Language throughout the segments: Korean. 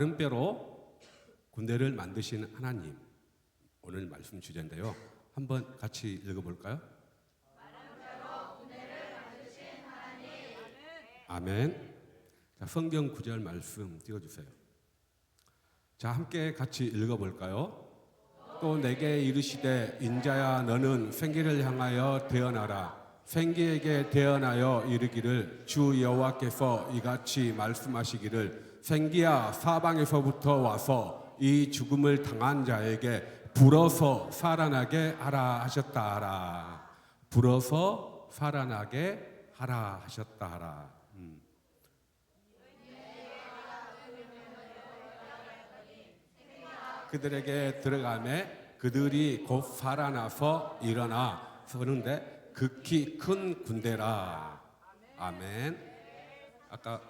다른 뼈로 군대를 만드신 하나님, 오늘 말씀 주제인데요. 한번 같이 읽어볼까요? 아멘. 자, 성경 구절 말씀 띄워주세요. 자, 함께 같이 읽어볼까요? 또 내게 이르시되 인자야 너는 생기를 향하여 대언하라. 생기에게 대언하여 이르기를 주 여호와께서 이같이 말씀하시기를 생기야 사방에서부터 와서 이 죽음을 당한 자에게 불어서 살아나게 하라 하셨다 하라. 불어서 살아나게 하라 하셨다 하라. 그들에게 들어가매 그들이 곧 살아나서 일어나 서는데 극히 큰 군대라. 아멘. 아까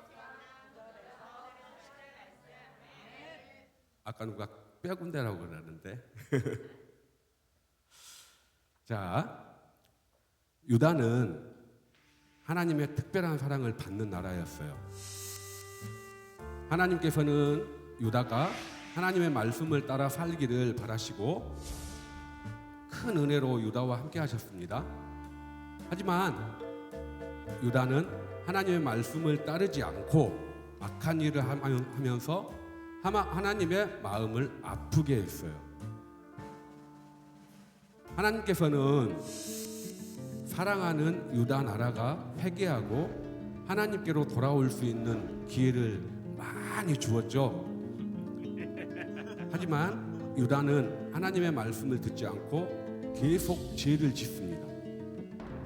누가 뼈군대라고 그러는데 자, 유다는 하나님의 특별한 사랑을 받는 나라였어요. 하나님께서는 유다가 하나님의 말씀을 따라 살기를 바라시고 큰 은혜로 유다와 함께 하셨습니다. 하지만 유다는 하나님의 말씀을 따르지 않고 악한 일을 하면서 하나님의 마음을 아프게 했어요. 하나님께서는 사랑하는 유다 나라가 회개하고 하나님께로 돌아올 수 있는 기회를 많이 주었죠. 하지만 유다는 하나님의 말씀을 듣지 않고 계속 죄를 짓습니다.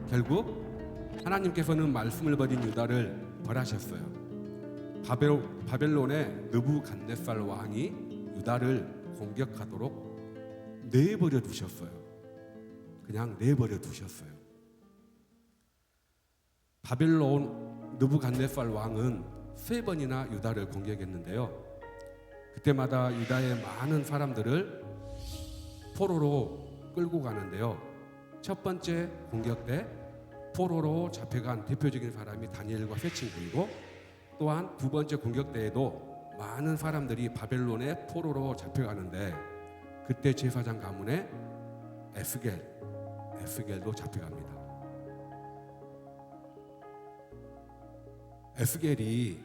결국 하나님께서는 말씀을 버린 유다를 벌하셨어요. 바벨론의 느부갓네살 왕이 유다를 공격하도록 내버려 두셨어요. 그냥 내버려 두셨어요. 바벨론 느부갓네살 왕은 3번이나 유다를 공격했는데요. 그때마다 유다의 많은 사람들을 포로로 끌고 가는데요. 첫 번째 공격 때 포로로 잡혀간 대표적인 사람이 다니엘과 세 친구이고, 또한 두 번째 공격 때에도 많은 사람들이 바벨론의 포로로 잡혀가는데 그때 제사장 가문의 에스겔도 잡혀갑니다. 에스겔이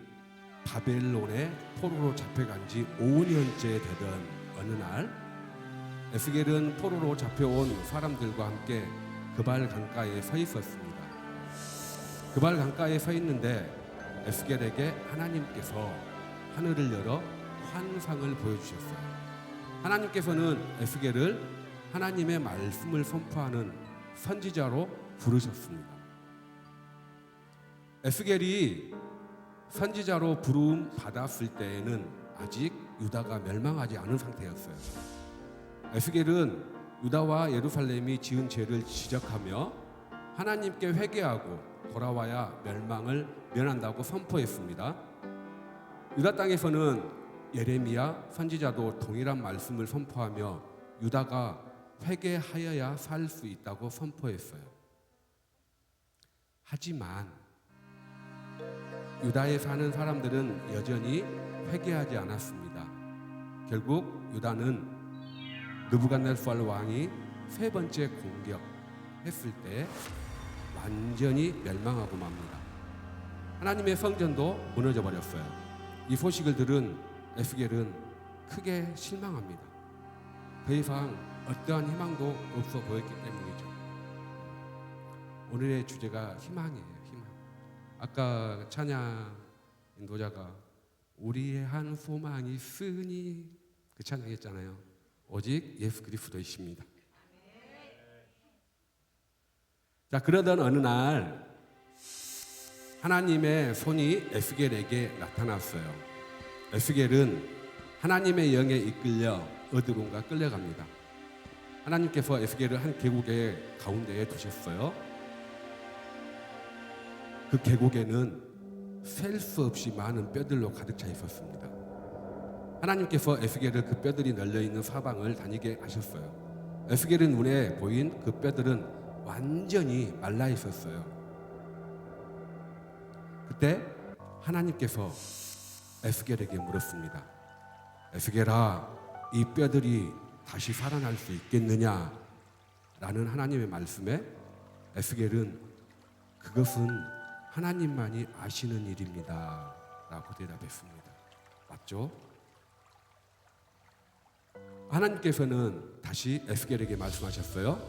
바벨론의 포로로 잡혀간 지 5년째 되던 어느 날 에스겔은 포로로 잡혀온 사람들과 함께 그발 강가에 서 있었습니다. 그발 강가에 서 있는데 에스겔에게 하나님께서 하늘을 열어 환상을 보여주셨어요. 하나님께서는 에스겔을 하나님의 말씀을 선포하는 선지자로 부르셨습니다. 에스겔이 선지자로 부름 받았을 때에는 아직 유다가 멸망하지 않은 상태였어요. 에스겔은 유다와 예루살렘이 지은 죄를 지적하며 하나님께 회개하고 돌아와야 멸망을 면한다고 선포했습니다. 유다 땅에서는 예레미야 선지자도 동일한 말씀을 선포하며 유다가 회개하여야 살 수 있다고 선포했어요. 하지만 유다에 사는 사람들은 여전히 회개하지 않았습니다. 결국 유다는 느부갓네살 왕이 3번째 공격했을 때 완전히 멸망하고 맙니다. 하나님의 성전도 무너져 버렸어요. 이 소식을 들은 에스겔은 크게 실망합니다. 더 이상 어떠한 희망도 없어 보였기 때문이죠. 오늘의 주제가 희망이에요. 희망. 아까 찬양 인도자가 우리의 한 소망이 있으니 그 찬양했잖아요. 오직 예수 그리스도이십니다. 자, 그러던 어느 날 하나님의 손이 에스겔에게 나타났어요. 에스겔은 하나님의 영에 이끌려 어디론가 끌려갑니다. 하나님께서 에스겔을 한 계곡의 가운데에 두셨어요. 그 계곡에는 셀 수 없이 많은 뼈들로 가득 차 있었습니다. 하나님께서 에스겔을 그 뼈들이 널려있는 사방을 다니게 하셨어요. 에스겔의 눈에 보인 그 뼈들은 완전히 말라 있었어요. 그때 하나님께서 에스겔에게 물었습니다. 에스겔아, 이 뼈들이 다시 살아날 수 있겠느냐? 라는 하나님의 말씀에 에스겔은 그것은 하나님만이 아시는 일입니다 라고 대답했습니다. 맞죠? 하나님께서는 다시 에스겔에게 말씀하셨어요.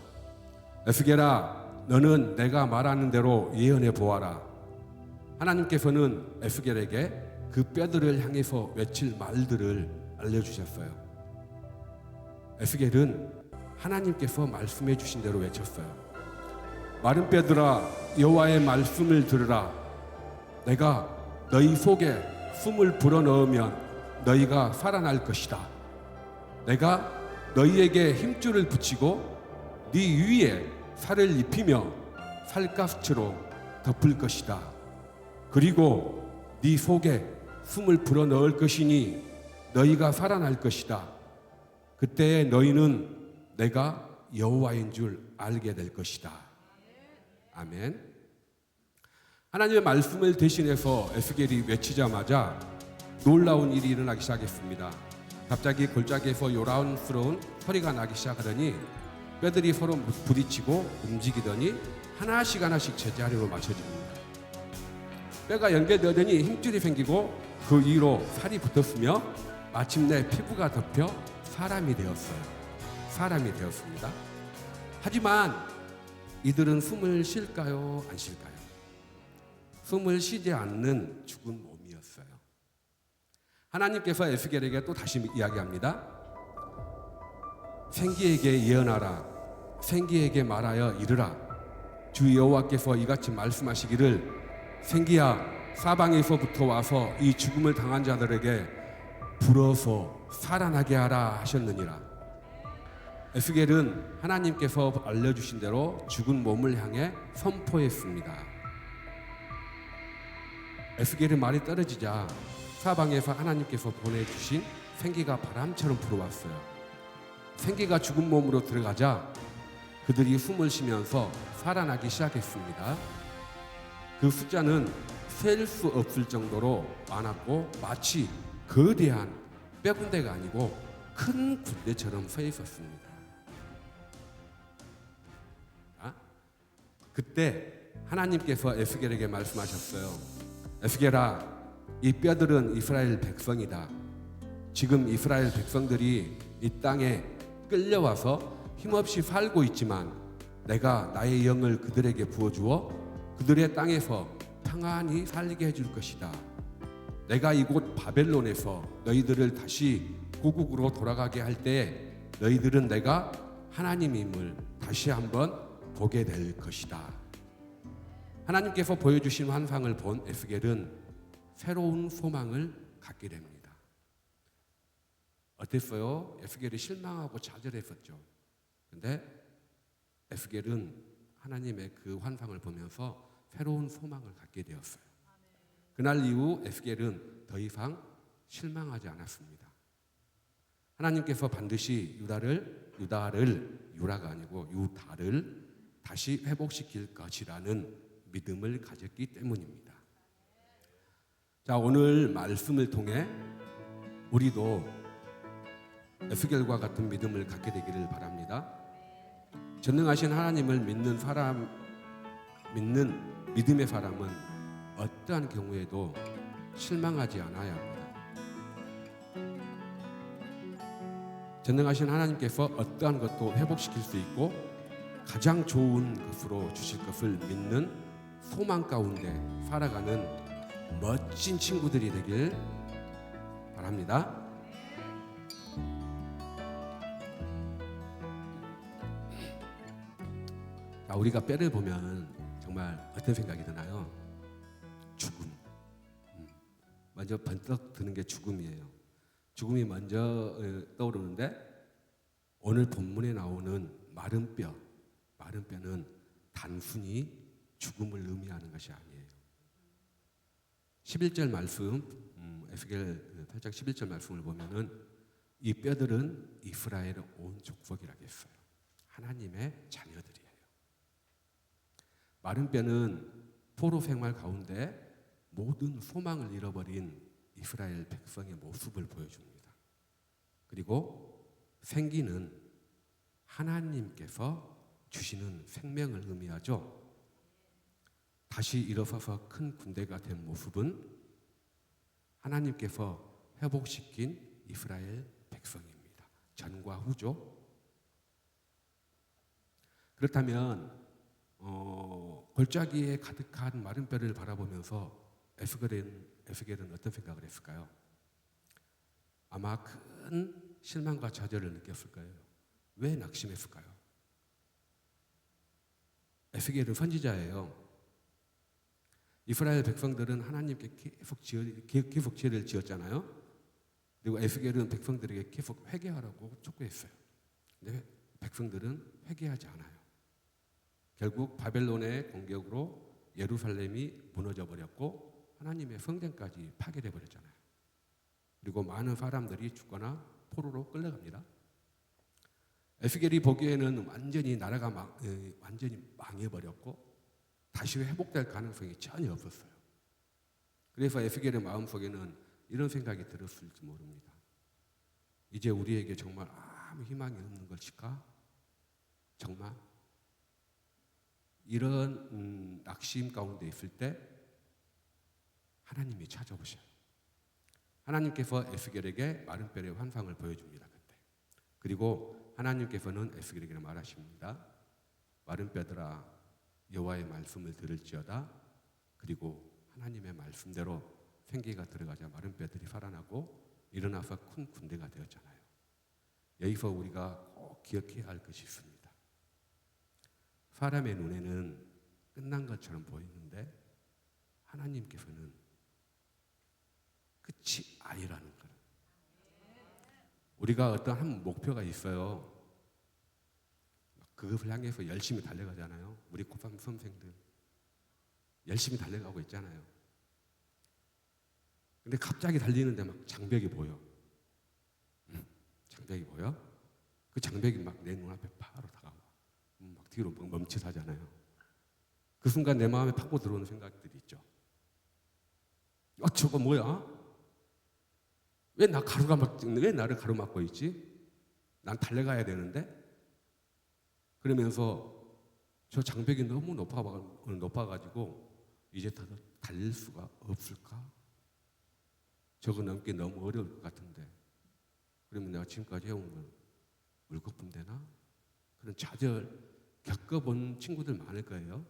에스겔아, 너는 내가 말하는 대로 예언해 보아라. 하나님께서는 에스겔에게 그 뼈들을 향해서 외칠 말들을 알려주셨어요. 에스겔은 하나님께서 말씀해 주신 대로 외쳤어요. 마른 뼈들아, 여호와의 말씀을 들으라. 내가 너희 속에 숨을 불어넣으면 너희가 살아날 것이다. 내가 너희에게 힘줄을 붙이고 네 위에 살을 입히며 살갗으로 덮을 것이다. 그리고 네 속에 숨을 불어넣을 것이니 너희가 살아날 것이다. 그때 너희는 내가 여호와인 줄 알게 될 것이다. 아멘. 하나님의 말씀을 대신해서 에스겔이 외치자마자 놀라운 일이 일어나기 시작했습니다. 갑자기 골짜기에서 요란스러운 소리가 나기 시작하더니 뼈들이 서로 부딪히고 움직이더니 하나씩 하나씩 제자리로 맞춰집니다. 뼈가 연결되더니 힘줄이 생기고 그 위로 살이 붙었으며 마침내 피부가 덮여 사람이 되었어요. 사람이 되었습니다. 하지만 이들은 숨을 쉴까요? 안 쉴까요? 숨을 쉬지 않는 죽은 몸이었어요. 하나님께서 에스겔에게 또 다시 이야기합니다. 생기에게 예언하라. 생기에게 말하여 이르라. 주 여호와께서 이같이 말씀하시기를 생기야, 사방에서부터 와서 이 죽음을 당한 자들에게 불어서 살아나게 하라 하셨느니라. 에스겔은 하나님께서 알려주신 대로 죽은 몸을 향해 선포했습니다. 에스겔의 말이 떨어지자 사방에서 하나님께서 보내주신 생기가 바람처럼 불어왔어요. 생기가 죽은 몸으로 들어가자 그들이 숨을 쉬면서 살아나기 시작했습니다. 그 숫자는 셀 수 없을 정도로 많았고 마치 거대한 뼈군대가 아니고 큰 군대처럼 서 있었습니다. 그때 하나님께서 에스겔에게 말씀하셨어요. 에스겔아, 이 뼈들은 이스라엘 백성이다. 지금 이스라엘 백성들이 이 땅에 끌려와서 힘없이 살고 있지만 내가 나의 영을 그들에게 부어주어 그들의 땅에서 평안히 살게 해줄 것이다. 내가 이곳 바벨론에서 너희들을 다시 고국으로 돌아가게 할 때 너희들은 내가 하나님임을 다시 한번 보게 될 것이다. 하나님께서 보여주신 환상을 본 에스겔은 새로운 소망을 갖게 됩니다. 어땠어요? 에스겔이 실망하고 좌절했었죠. 그런데 에스겔은 하나님의 그 환상을 보면서 새로운 소망을 갖게 되었어요. 그날 이후 에스겔은 더 이상 실망하지 않았습니다. 하나님께서 반드시 유다가 아니고 유다를 다시 회복시킬 것이라는 믿음을 가졌기 때문입니다. 자, 오늘 말씀을 통해 우리도 에스겔과 같은 믿음을 갖게 되기를 바랍니다. 전능하신 하나님을 믿는 믿음의 사람은 어떠한 경우에도 실망하지 않아야 합니다. 전능하신 하나님께서 어떠한 것도 회복시킬 수 있고 가장 좋은 것으로 주실 것을 믿는 소망 가운데 살아가는 멋진 친구들이 되길 바랍니다. 자, 우리가 뼈를 보면 정말 어떤 생각이 드나요? 죽음. 먼저 번뜩 드는 게 죽음이에요. 죽음이 먼저 떠오르는데 오늘 본문에 나오는 마른 뼈는 단순히 죽음을 의미하는 것이 아니에요. 11절 말씀, 에스겔 8장 11절 말씀을 보면은 이 뼈들은 이스라엘의 온 족속이라고 했어요. 하나님의 자녀들이에요. 마른 뼈는 포로 생활 가운데 모든 소망을 잃어버린 이스라엘 백성의 모습을 보여줍니다. 그리고 생기는 하나님께서 주시는 생명을 의미하죠. 다시 일어서서 큰 군대가 된 모습은 하나님께서 회복시킨 이스라엘 백성입니다. 전과 후죠. 그렇다면 골짜기에 가득한 마른 뼈를 바라보면서 에스겔은 어떤 생각을 했을까요? 아마 큰 실망과 좌절을 느꼈을 거예요. 왜 낙심했을까요? 에스겔은 선지자예요. 이스라엘 백성들은 하나님께 계속 죄를 지었잖아요. 그리고 에스겔은 백성들에게 계속 회개하라고 촉구했어요. 근데 백성들은 회개하지 않아요. 결국 바벨론의 공격으로 예루살렘이 무너져 버렸고 하나님의 성전까지 파괴돼 버렸잖아요. 그리고 많은 사람들이 죽거나 포로로 끌려갑니다. 에스겔이 보기에는 완전히 나라가 완전히 망해버렸고 다시 회복될 가능성이 전혀 없었어요. 그래서 에스겔의 마음속에는 이런 생각이 들었을지 모릅니다. 이제 우리에게 정말 아무 희망이 없는 것일까? 정말? 이런 낙심 가운데 있을 때 하나님이 찾아오셔요. 하나님께서 에스겔에게 마른 뼈의 환상을 보여줍니다. 그때. 그리고 하나님께서는 에스겔에게 말하십니다. 마른 뼈들아 여호와의 말씀을 들을지어다. 그리고 하나님의 말씀대로 생기가 들어가자 마른 뼈들이 살아나고 일어나서 큰 군대가 되었잖아요. 여기서 우리가 꼭 기억해야 할 것이 있습니다. 사람의 눈에는 끝난 것처럼 보이는데 하나님께서는 끝이 아니라는 것. 우리가 어떤 한 목표가 있어요. 그것을 향해서 열심히 달려가잖아요. 우리 고3 수험생들 열심히 달려가고 있잖아요. 근데 갑자기 달리는데 막 장벽이 보여. 장벽이 보여? 그 장벽이 막 내 눈앞에 바로 다가와. 막 뒤로 멈칫하잖아요. 그 순간 내 마음에 파고 들어오는 생각들이 있죠. 저거 뭐야? 왜 나를 가로막고 있지? 난 달려가야 되는데? 그러면서 저 장벽이 너무 높아가지고 이제 더 달릴 수가 없을까? 저거 넘기 너무 어려울 것 같은데 그러면 내가 지금까지 해온 건 물거품 되나? 그런 좌절 겪어본 친구들 많을 거예요.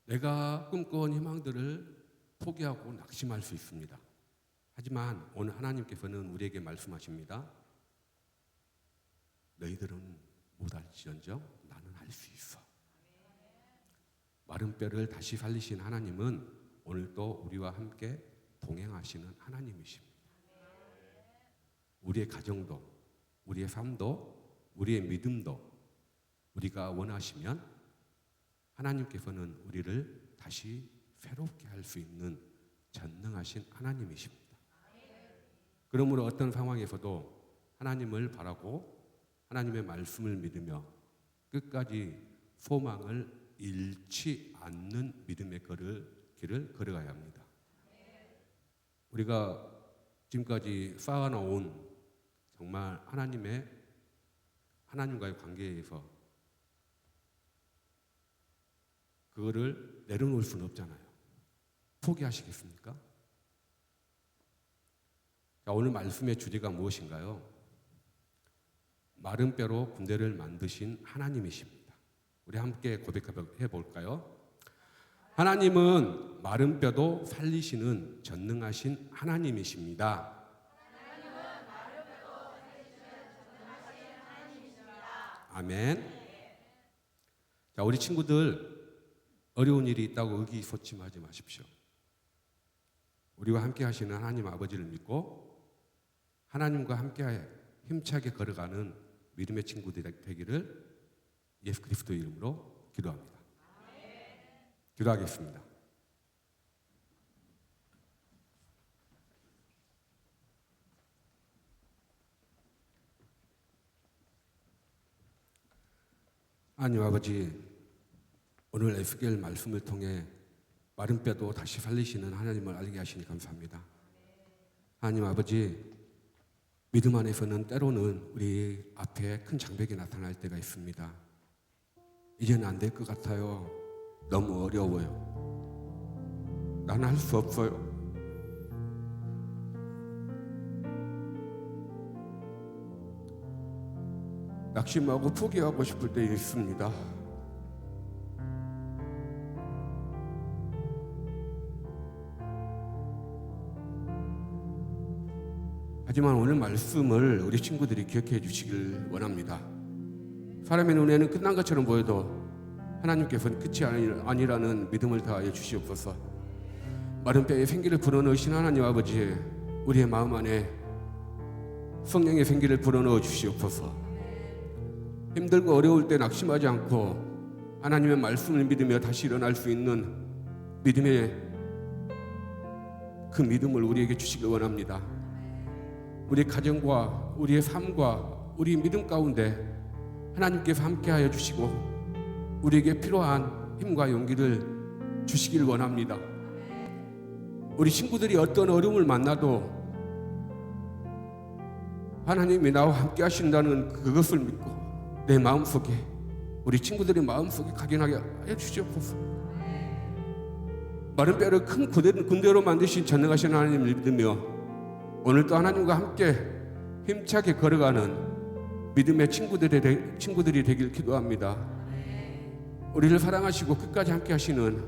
내가 꿈꿔온 희망들을 포기하고 낙심할 수 있습니다. 하지만 오늘 하나님께서는 우리에게 말씀하십니다. 너희들은 못할지언정 나는 할 수 있어. 마른 뼈를 다시 살리신 하나님은 오늘도 우리와 함께 동행하시는 하나님이십니다. 우리의 가정도, 우리의 삶도, 우리의 믿음도 우리가 원하시면 하나님께서는 우리를 다시 새롭게 할 수 있는 전능하신 하나님이십니다. 그러므로 어떤 상황에서도 하나님을 바라고 하나님의 말씀을 믿으며 끝까지 소망을 잃지 않는 믿음의 길을 걸어가야 합니다. 우리가 지금까지 쌓아놓은 정말 하나님과의 관계에서 그거를 내려놓을 수는 없잖아요. 포기하시겠습니까? 자, 오늘 말씀의 주제가 무엇인가요? 마른 뼈로 군대를 만드신 하나님이십니다. 우리 함께 고백해 볼까요? 하나님은 마른 뼈도 살리시는 전능하신 하나님이십니다. 아멘. 자, 우리 친구들 어려운 일이 있다고 의기소침하지 마십시오. 우리와 함께 하시는 하나님 아버지를 믿고 하나님과 함께 힘차게 걸어가는 믿음의 친구들이 되기를 예수 그리스도의 이름으로 기도합니다. 기도하겠습니다. 하나님 아버지, 오늘 에스겔 말씀을 통해 마른 뼈도 다시 살리시는 하나님을 알게 하시니 감사합니다. 하나님 아버지, 믿음 안에서는 때로는 우리 앞에 큰 장벽이 나타날 때가 있습니다. 이제는 안 될 것 같아요. 너무 어려워요. 나는 할 수 없어요. 낙심하고 포기하고 싶을 때 있습니다. 하지만 오늘 말씀을 우리 친구들이 기억해 주시길 원합니다. 사람의 눈에는 끝난 것처럼 보여도 하나님께서는 끝이 아니라는 믿음을 다하여 주시옵소서. 마른 뼈에 생기를 불어넣으신 하나님 아버지, 우리의 마음 안에 성령의 생기를 불어넣어 주시옵소서. 힘들고 어려울 때 낙심하지 않고 하나님의 말씀을 믿으며 다시 일어날 수 있는 믿음의 그 믿음을 우리에게 주시길 원합니다. 우리 가정과 우리의 삶과 우리 믿음 가운데 하나님께서 함께하여 주시고 우리에게 필요한 힘과 용기를 주시길 원합니다. 우리 친구들이 어떤 어려움을 만나도 하나님이 나와 함께 하신다는 그것을 믿고 내 마음속에, 우리 친구들의 마음속에 각인하게 하여 주시옵소서. 마른 뼈를 큰 군대로 만드신 전능하신 하나님을 믿으며 오늘도 하나님과 함께 힘차게 걸어가는 믿음의 친구들이 되길 기도합니다. 우리를 사랑하시고 끝까지 함께 하시는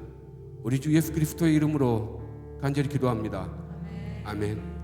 우리 주 예수 그리스도의 이름으로 간절히 기도합니다. 아멘.